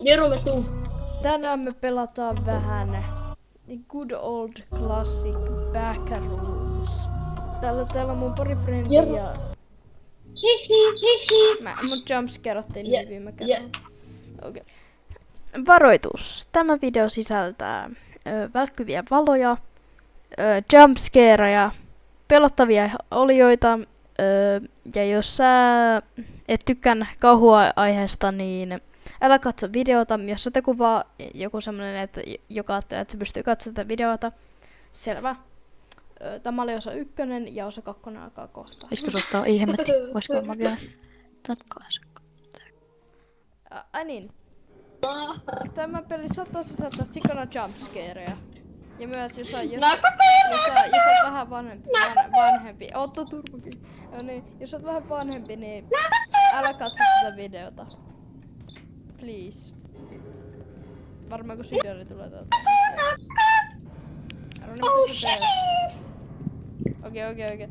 Jerome, tuu. Tänään me pelataan vähän Good Old Classic Backrooms. Täällä on mun pari frendiä ja mut jumpscarattiin niin viime kerralla. Okay. Varoitus. Tämä video sisältää välkkyviä valoja, jumpscareja, pelottavia olioita, ja jos sä et tykkää kauhuaiheesta, niin älä katso videota, jos te kuvaa joku semmonen, että joka ajattelee, että se pystyy katsomaan tätä videota. Selvä. Tämä oli osa 1 ja osa 2 alkaa kohta. Voisiko ottaa ihmetti? Voisiko mä vielä ratkaista? Ai niin. Tämä peli saattaa sisältää sikana jumpscareja. Ja myös jos oot vähän vanhempi. Otta turvakin. No niin, jos oot vähän vanhempi, niin älä katso tätä videota. Please. Varmaan kun Sidori tulee täältä. Okei.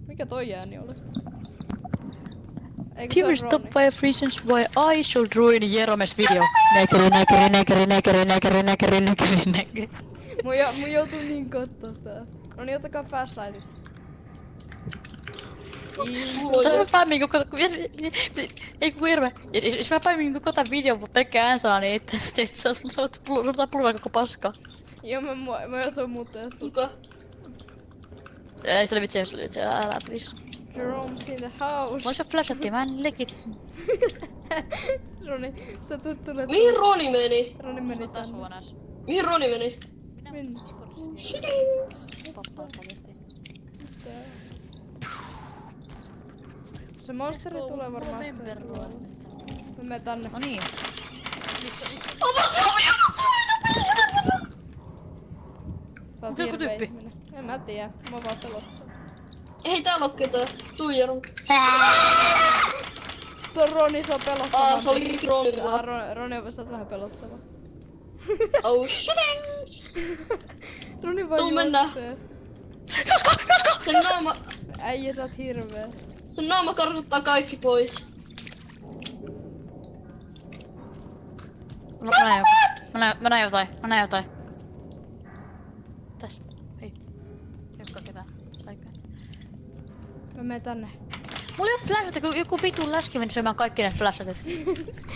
Mikä toi ääni oli? Here is top 5 reasons why I should ruin Jerome's video. Näkeri. Mun joutuu niin kattoo tää. No niin, ottakaa flashlightit. Tässä mä päimin ei kun Jerome. Jos mä päimin koko tän videon pelkkää äänsanaa, niin et sä voit pulvaa koko paska. Joo, mä joutuin muuttaa sulta. Ei se oli vitsi, älä please. Jerome's in the house. Vois sä flashatti, mä en legit. Roni, sä tulet. Mihin Roni meni? Roni meni tänne. Mihin Roni meni? Se monsteri tulee varmaan. Mä menen tänne. No niin. Tää on Joku hirveä tyyppi. ihminen. En mä tiedä, mä vaan pelottaa. Ei täällä oo ketään. Tuu Jerome. Se on Roni, se on pelottava. Se oli Roni vaan. Roni, sä oot vähän pelottava. Oh shit. Roni vaan Tuu mennä. juoksee. Sen naama, Äijä, sä oot hirveä. sen naama karkuttaa kaikki pois. Mä näin jotain. Tässä. Hei. Jokka ketään. Saikään. Mä menen tänne. Mulla ei oo flashatta, kun joku vitun läski meni syömään kaikki ne flashatit.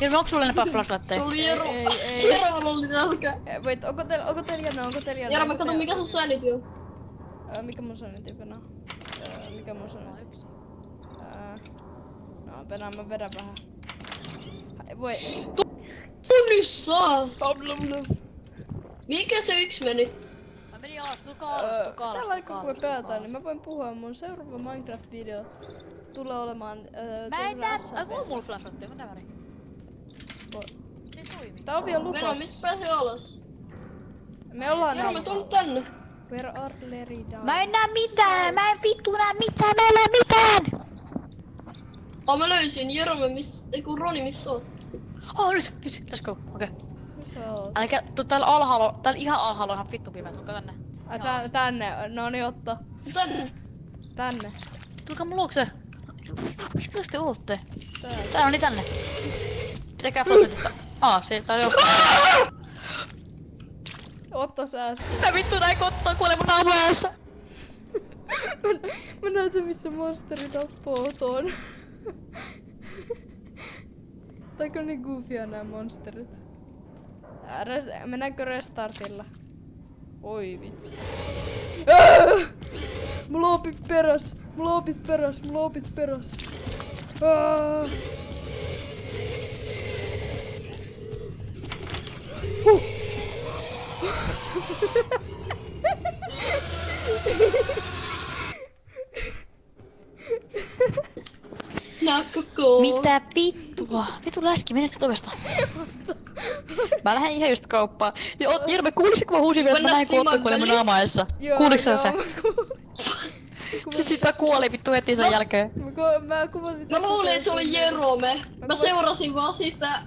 Jerome, onks sulla enempää flashlatteja? Se oli Jerome. Ei. Jerome oli nälkä. Wait, onko teillä jano? Jerome, kato mikä sun sanity on. Mikä mun sanity penaa? Mikä mun sanity? No, penaa, mä vedän vähän. Voi. Tunnissa! Mikä se yksi meni? Mä menin alas, tulkaa alas. Tällä aikaa kun me pelataan, niin mä voin puhua mun seuraava Minecraft-video tulee olemaan Mä en näe. Ai on mulla flashatteja, mä näen. Se ei toimi. Tää ovi on Vero, lukas. mistä pääsee alas? Me ollaan Jerome, tullut tänne. Where are Larry down? Mä en näe mitään! Mä en vittu näe mitään! Mä en näe mitään! Mä löysin Jerome, eiku Roni, missä oot? Nyt, let's go. Okei. Missä oot? Älkää, täällä alhaalla, täällä ihan alhaalla on ihan vittu pimeä, tulkaa tänne. Ai tänne, no niin Otto. Tänne. Tänne. Tulkaa mun luokse. Missä te ootte? Täällä. Tää on niin tänne. Pitäkää flashlightista. Tää on jo. Otto sä äsken. Mä vittu näin kottaa, kuolee mun naamaajassa. Mä näen se missä monsteri tappoo Oton. Taiko niin goofia nää monsterit? Mennäänkö restartilla? Oi vittu. Mulla on opit peräs. Nää koko. Mitä vittua? Vitu läski, mene sit ovesta. Mä lähden ihan just kauppaan. Jerome, kuulisitko kun mä huusin vielä, että mä näin kun Otto kuoli mun naamaajassa? Kuuliks sä se? Sit mä kuolin vittu heti sen jälkeen. Mä kuvasin. Mä luulin, että se oli Jerome. Mä seurasin vaan sitä.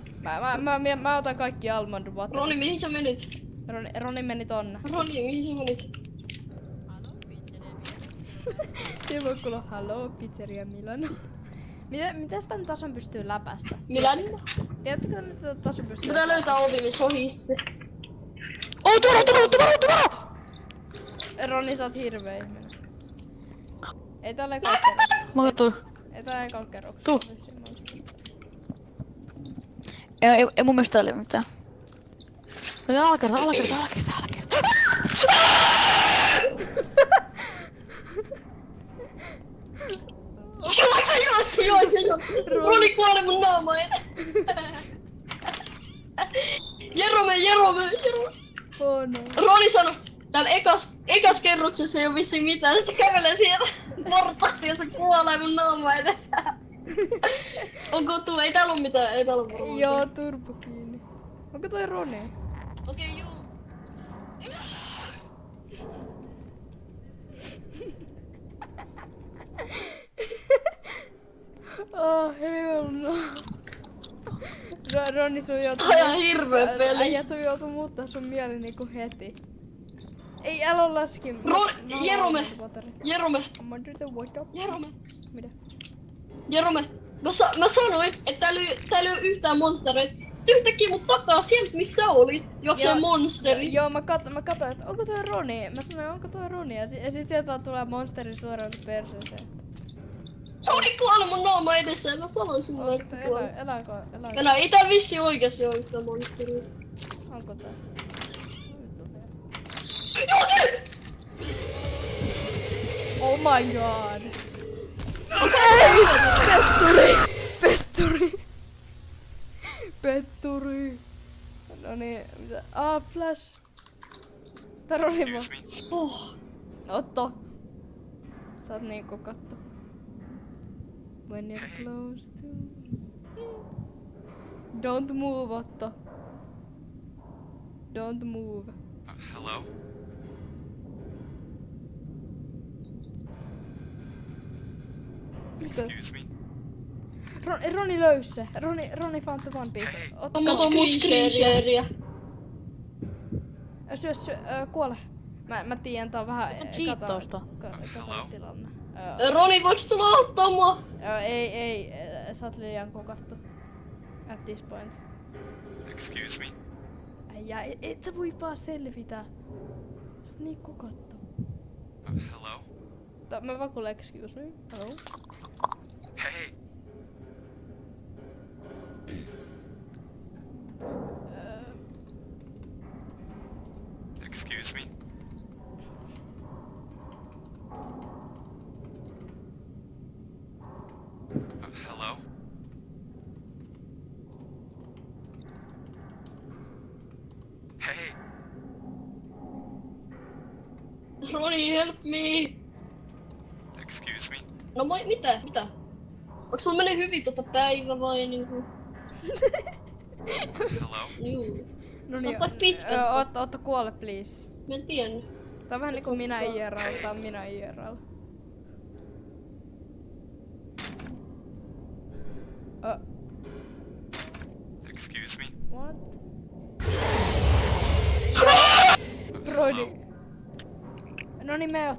Mä otan kaikki almond. Roni, mihin sä menit? Roni meni tonne. Roni, mihin sä menit? Ei voi kuulla haloo, pizzeria Milano. Mites tän tason pystyy läpästä? Millään? Tiedättekö mitä tän tason pystyy Pitää löytää ovi, missä on hissi. Oh, tuolla! Roni, sä oot hirveä ihminen. Ei täällä ekalla kerroksella. Mä katson. Ei täällä ekalla kerroksella. Tuu. Ei mun mielestä täällä mitään. Alakerta. Juokse. Roni kuole mun naamaan eteen. Jerome. Oh no. Roni sano, täällä ekas kerroksessa ei oo vissiin mitään, se kävelee sieltä portaassa ja se kuolee mun naamaan edessä. Onko tuu? Ei täällä oo mitään, ei täällä oo varmaan. Joo, turbo kiinni. Onko toi Roni? Okei, juu. Oh, hell no. Roni, sun joutuu... Toi on hirveä peli. Äijä, sun joutuu muuttaa sun mieli niinku heti. Ei, älä laski. Jerome. I'm under the water. Mitä? Jerome. Mä sanoin, että täällä ei oo yhtään monstereita. Sitten yhtäkkiä mut takaa sieltä missä olit. Juoksee monsteri. Joo, mä katsoin, että onko toi Roni. Mä sanoin, onko toi Roni. Ja sit sieltä vaan tulee monsteri suoraan perseeseen. Se oli kuollut mun naama edessä ja mä sanoin sulle, että se kuoli. Eläkö? Ei tää vissi oikeesti oo yhtään monsteria. Onko tää? Oh my god. Petturi. No niin, mitä? Flash. Tää Roni vaan. Otto. Sä oot niin kokattu. When you're close to me. Don't move, Otto. Don't move. Hello? Mitä? Excuse me? Roni löysi se. Roni found the One Piece. Otto, Kato mun screen shareä. kuole. Mä tiedän, tää on vähän... Cheatausta. Kato tilanne. Roni, voiks tulla auttaa mua? Ei, sä oot liian kokattu. At this point. Excuse me? Äijä, et sä voi vaan selvitä. Sä oot niin kokattu. Hello? Mä vaan kuulen, excuse me. Hello? Hey! Excuse me? Hello? Hey! Roni, help me! Excuse me? No mitä? Onks mulla menee hyvin päivä vai niinku? Hello? Juu. No Sä niin, otat pitkän. Otto kuole please. Mä en tiennyt. Tää on vähän niinku minä IRL, tää on minä IRL. Excuse me? What? Brody. No niin, me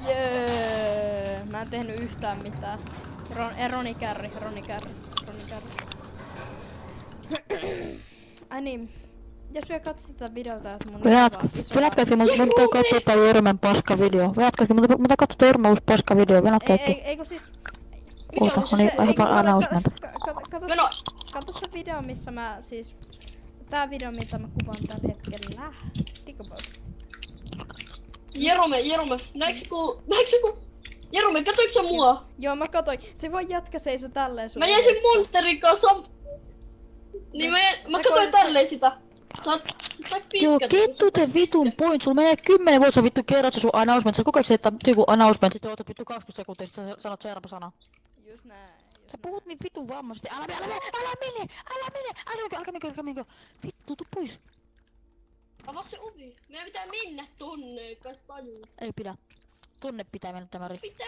Jee, mä en tehnyt yhtään mitään. Roni kärri. Ai niin. Jos vielä katsot tätä videota, että mun Venätkö, mun pitää katsoa tää Jörmen paska video. Venätkö, mun pitää katsoa tää Jörmen uusi paska video. Venätkö, Eikö siis... Oota, no niin, vähän announcement. Kato se video, missä mä siis... Tää video, mitä mä kuvaan tällä hetkellä. Think about it. Jerome, näetkö ku... Jerome, katoiko sä mua? Joo, mä katoin. Se vaan jätkä seisoi tälleen sun Mä jäin sen edessä. monsterin kanssa. Niin mä katoin tälleen sitä. Sä sait Joo, get to the vitun point. Sulla menee 10 vuotta vittu kerrot se sun announcement. Sä koko ajan että joku announcement, sitten otat vittu 20 sekuntia, sit sä sanot seuraava sana. Just näin. Sä puhut niin vitun vammaisesti. Älä mene. Vittu, tuu pois. Avaa se ovi. Meidän pitää mennä tonne, kai sä tajuut. Ei pidä. Tonne pitää mennä tämä Ri. Pitää.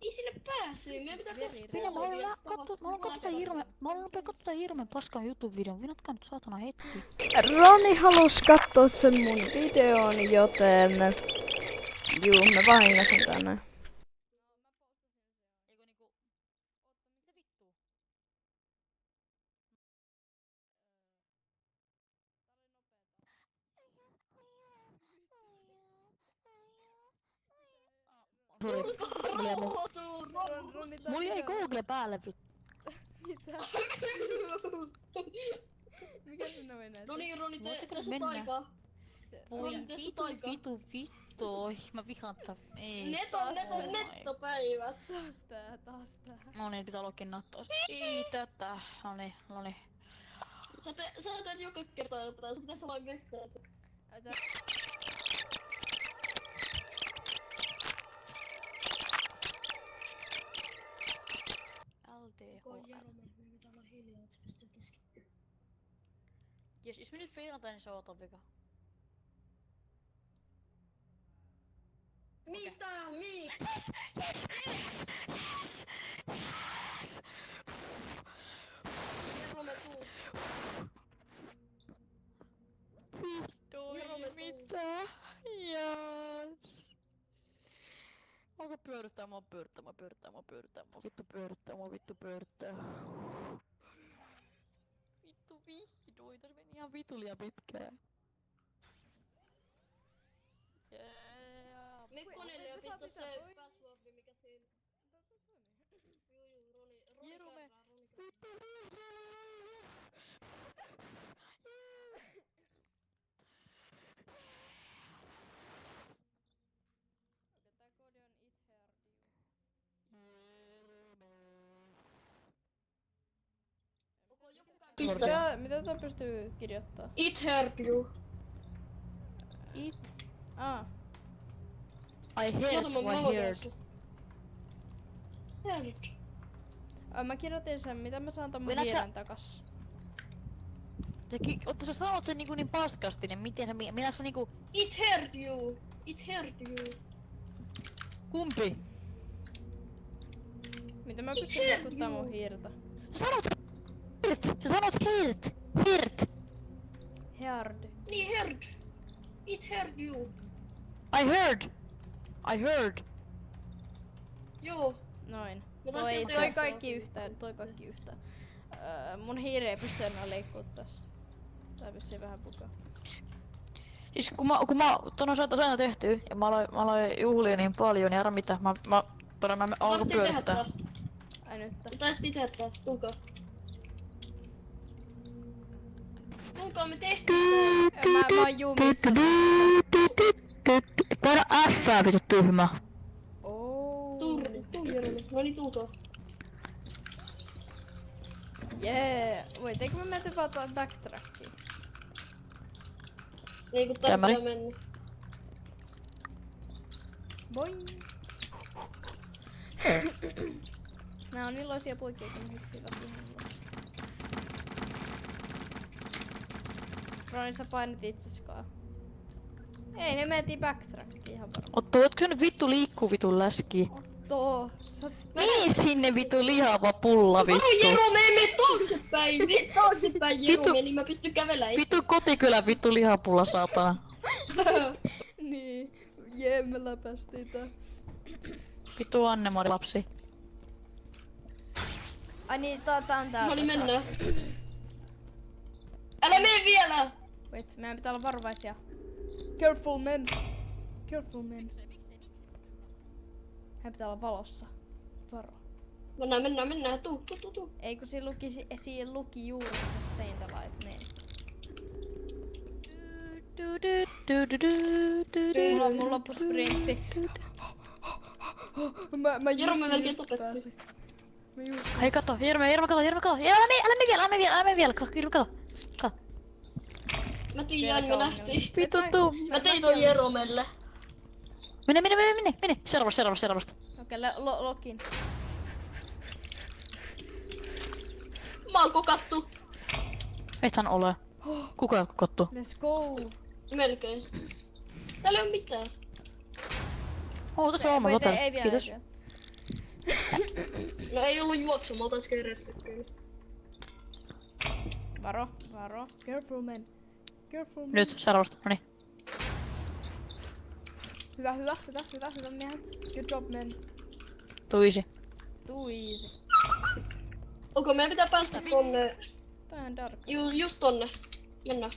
Ei sinne pääse, meidän pitää tässä Minä mä haluan katsoa hirveän paskan YouTube-videon. Vinatkaa nyt saatana heti. Roni halus kattoo sen mun videon, joten... Juu, mä vahingasin tänne. Mulla ei Google päälle vittu. Mitä? Mikä sinne meni näin? No niin, Roni, Voitteko tässä mennä? on aikaa. Voi Roni, tässä on aikaa. vittu. Oi, mä vihaan tätä. Ei. Nettopäivät. Taas tää. No niin, pitää ollakin nattos. Ei tätä. Noniin. Sä teet joka kerta tätä, sun pitäis olla kestää tässä. LDHR. Jos me nyt feilataan, niin se on vika. Mitä? Miksi? Jerome, tuu. Vihdoin, mitä? Yes. Alkaa pyörittää, mua vittu pyörittää. Vittu vihdoin, tässä meni ihan vitu liian pitkään. Mikkonen ja pistä se passwordi, mikä siinä. Roni Jerome. Pistä. Mitä tää pystyy kirjoittaa? It heard you. It. I heard. Heard. Mä kirjoitin sen, mitä mä saan tän mun Vedätkö hiiren takas. Sä sanot sen niin paskasti, niin miten sä, minä sä niinku... It heard you. It heard you. Kumpi? Mitä mä pystyn liikuttaa mun hiirtä? Sä sanot heard. Heard. Niin heard. It heard you. I heard. Joo. Noin. Mä Toi taisin kaikki yhteen. Mun hiiri ei pysty enää liikkuu tässä. Tää vissiin vähän pukaa. Siis kun mä ton on aina tehty ja mä aloin juhlia niin paljon, niin arra mitä, mä alkoin pyörittää. Ai nyt. Taidettiin tehdä tää. Tulkaa. Tulkaa, me tehtiin. Mä oon jumissa. Paina F:ää vittu tyhmä. Tuu Jerome. No niin, tulkaa. Jee. Voiteko mä mennä vaan backtrackiin? Ei kun tää pitää mennä. Boing. Nää on iloisia poikia, kun ne hyppivät ihan iloisia. Roni, sä painit itseskaan. Ei, me mentiin backtrackiin ihan varmaan. Otto, voitko nyt vittu liikkuu vitun läski? Otto! Mene sinne vittu lihava pulla vittu. Varo Jerome, mene taaksepäin Jerome, niin mä pystyn kävelemään. Vittu kotikylä vittu lihapulla saatana. Niin. Jee, me läpästiin tää. Vittu Anne-Mari lapsi. Ai niin, tää on täällä. No niin, mennään. Älä mene vielä! Wait, meidän pitää olla varovaisia. Careful men. Meidän pitää olla valossa. Varo. Mennään. Tuu. Ei kun siinä luki juuri se Stay the Light, niin. Mulla on loppu sprintti. Mä Jerome just melkein tapetti. Hei kato, Jerome kato. Älä me vielä, kato. Mä tiedän, me nähtiin. Vittu tuu. Mä tein ton Jeromelle. Mene. Seuraavasta. Okei, lokin. Mä oon kokattu. Ethän ole. Kuka ei oo kokattu? Let's go. Melkein. Täällä ei oo mitään. Tässä on oma Wait, hotelli. ei vielä. Kiitos. No ei ollut juoksu, me oltais kerätty kyllä. Varo. Careful man. Careful man. Nyt seuraavasta, noniin. Hyvä miehet. Good job man. Tuisi. Too easy. Onko meidän pitää päästä tonne? Tää on dark. Just tonne. Mennään.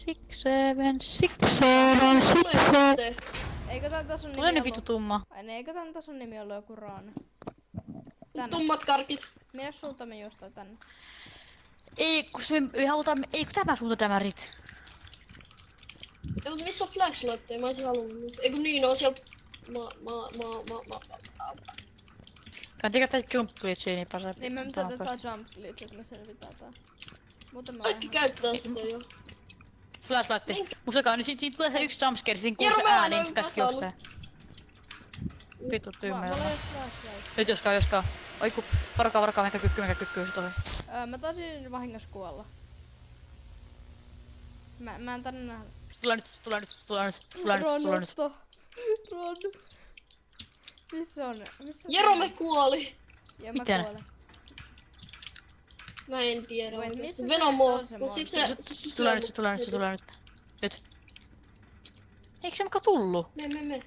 6, 7. Eikö tän tason nimi Ole nyt ollut? vittu tumma. Ai ne, eikö tän tason nimi ollut joku Raane? Tänne. Tummat karkit. Minä suuntaan me juostaan tänne. Ei kun me halutaan, ei kun tämä suunta dämärit. Ei mut missä on flashlightteja? Mä olisin halunnut. Ei kun niin, on siellä... Kannattaa käyttää jump glitchiä, niin pääsee. Niin me pitää tätä jump glitch, että me selvitään tää. Muuten mä Kaikki käyttää sitä jo. Flashlight. Mustakaan, niin siinä tulee se yksi jumpscare, siinä kuuluu se Jero, mä ääni, oon miksi kaikki kasannut. juoksee. Vittu Mulla tyhmä. ei oo flashlight. Nyt joskaan. Oi ku, varokaa, mikä kykkuu se tosi. Mä taisin vahingossa kuolla. Mä en tänne nähdä. Tulee nyt. Ron. Missä on? Jerome kuoli. Ja mä Miten? kuolen. Mä en tiedä Wait, oikeesti. missä se Venomo. on se Mut sit monsteri? se Se tulee nyt. Nyt. Eikö se muka tullu? Me. Meidän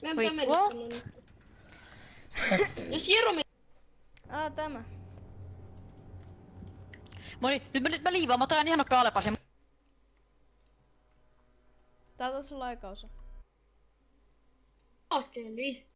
pitää Wait, mennä what? tonne nyt. Jos Jerome... Tämä. Moni, nyt mä liivaan, mä otan ihan nokkaan alepasen. Tää taas on laikaosa. Okei, niin.